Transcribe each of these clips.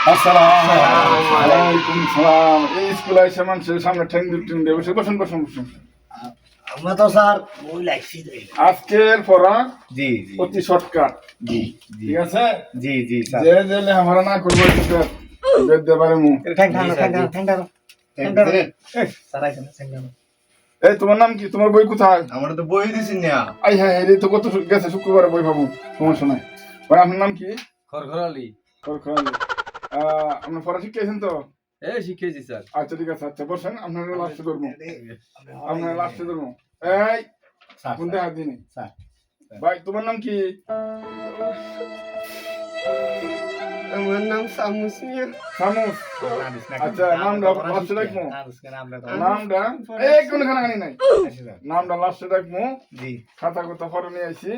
আসসালামু আলাইকুম সালাম। এই স্কুলে এসে মানুষের সামনে ঠ্যাং দিয়ে বসে বসুন বসুন বসুন। আমরা তো স্যার বই লাগছি। আজকের পড়া জি জি অতি শর্টকাট। জি জি ঠিক আছে? জি জি স্যার। যে যে লেখাপড়া না করবো স্যার বেদ দেবারে মুখ। এই তোমার নাম কি? তোমার বই কোথায়? আমরা তো বই দিছি না। আই হ্যাঁ এই তো কত গেছে শুক্রবারে বই পাবো তোমার শোনায়। ভাই আপনার নাম কি? খরখরালি। খরখরালি। আপনার পড়া শিখেছেন তো? শিখেছি স্যার। আচ্ছা ঠিক আছে, আচ্ছা বসেন, আপনার লাস্টে ধরবো, আপনার লাস্টে ধরবো। এই স্যার কোনটা হাত দিনে স্যার ভাই তোমার নাম কি? আমার নাম শামুস মিয়া। সামুস। আচ্ছা নামটা লাস্টে রাখবো, নামটা এই কোন খানাখানি নাই, নামটা লাস্টে রাখবো। জি খাতা কথা ফটো নিয়ে আইছি।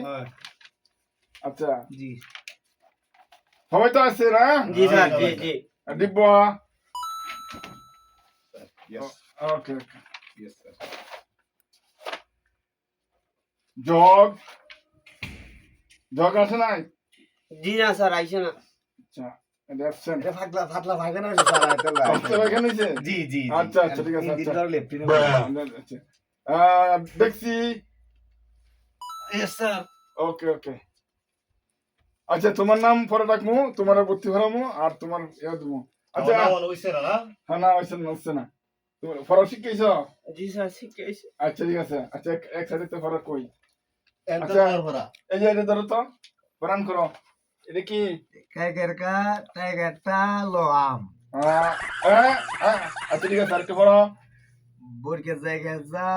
আচ্ছা জি সবাই তো আছে না? জি স্যার, জি জি। Divya yes okay. Yes sir. Jug jug আছে নাই? জি না স্যার, আইছে না। আচ্ছা এটা অ্যাবসেন্ট। এটা ফাটলা ভাগনা আছে স্যার, আইতেলা। আচ্ছা এখানে আছে। জি জি আচ্ছা আচ্ছা ঠিক আছে, আচ্ছা লেফটিনে আচ্ছা দেখছি। Yes sir. Okay okay. আচ্ছা তোমার নাম পরে রাখবো, তোমার ভর্তি ভরামো আর তোমার ইয়ে দেবো। আচ্ছা হ্যাঁ না হচ্ছে না তোমার ফরাক শিখেছ? জি স্যার, শিখেছি। আচ্ছা ঠিক আছে, আচ্ছা এক সাইডে তো ফরাক কই। আচ্ছা এই যে এটা ধরো তো, বানান করো। এটা কি? টাইগারটা লো আম আচ্ছা ঠিক আছে আরেকটা পড়ো। বরকে জায়গা যা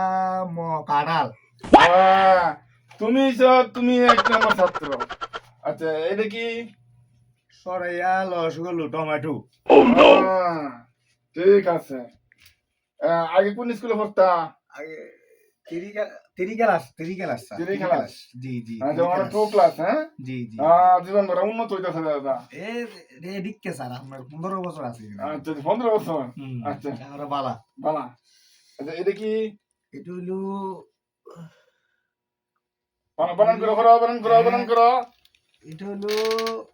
ম কাঁঠাল। তুমি তুমি এক নম্বর ছাত্র। আচ্ছা এটা কি? সরাইয়া লসগোল্লু টমেটো। ঠিক আছে। আগে কোন স্কুলে পড়তা? আগে তিরি ক্লাস স্যার। তিরি ক্লাস? জি জি আচ্ছা মানে 2 ক্লাস। হ্যাঁ জি জি জীবন বড় উন্নত হইতেছে দাদা। এ রেডিকে স্যার আপনার 15 বছর আছে। আচ্ছা 15 বছর। আচ্ছা আমরা বালা বালা। আচ্ছা এটা কি? এটা হইলো বানান করো। এটা হলো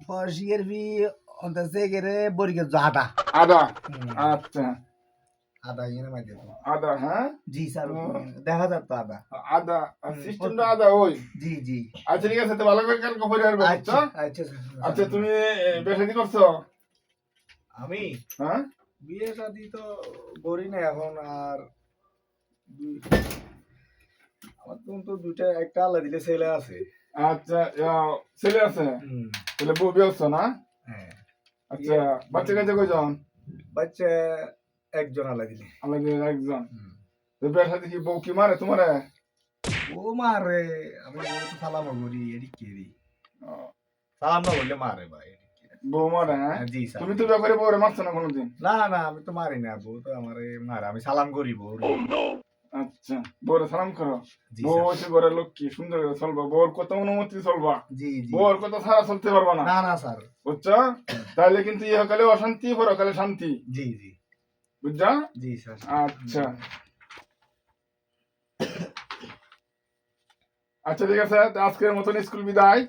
ফরশিয়ার ভি অন্তা সেগেরে বরিকে জাদা আদা। আচ্ছা আদা এর মধ্যে তো আদা। হ্যাঁ জি স্যার, দেখা যাচ্ছে আদা। আদা সিস্টেমটা আদা ওই। জি জি আচ্ছা ঠিক আছে, তো ভালো করে কালকে পড়ে আসবে। আচ্ছা আচ্ছা আচ্ছা স্যার। আচ্ছা তুমি বেশি করছো? আমি হ্যাঁ বিয়ে শাদি তো করি না এখন। আর আমার তো দুইটা একটা আল্লাহ দিলে ছেলে আছে। আচ্ছা ছেলে আছে, হুম ছেলে বউ বিয়ে হচ্ছে না? হ্যাঁ আচ্ছা বাচ্চা কাছে কয়জন? বাচ্চা একজন আল্লাহ দিলে। আমাদের একজন। তো বিয়ের সাথে কি বউ কি মারে তোমারে? ও মারে, আমি ও তো সালাম করি এদিক কে দি সালাম না বললে মারে ভাই। বউ মারে? হ্যাঁ জি স্যার। তুমি তো বিয়ে করে বউরে মারছো না কোনোদিন? না না আমি তো মারি না, বউ তো আমারে মারে, আমি সালাম করি বউ। আচ্ছা বউরে সালাম করো। জি বউ স্যার। হচ্ছে ঘরের লক্ষ্মী, সুন্দর করে চলবা, বউর কত অনুমতি চলবা, জি জি বউর কথা ছাড়া চলতে পারবা না। না না স্যার। বুঝছো? তাহলে কিন্তু ইহকালে অশান্তি, পরকালে শান্তি। জি জি বুঝছো? জি স্যার। আচ্ছা আচ্ছা ঠিক আছে, তো আজকের মতন স্কুল বিদায়।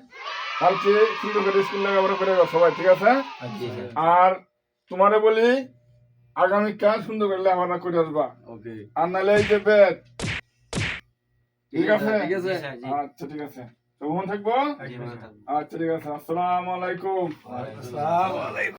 কালকে সুন্দর করে স্কুল লেখাপড়া করে যাও সবাই, ঠিক আছে? আর তোমারে বলি আগামীকাল সুন্দর করে লেখাপড়া করে আসবা। ওকে। আর নাহলে এই যে বেদ, ঠিক আছে? ঠিক আছে। আচ্ছা ঠিক আছে, তো মন থাকবো। জি, ভালো থাকবেন। আচ্ছা ঠিক আছে, আসসালামু আলাইকুম। আসসালামু আলাইকুম।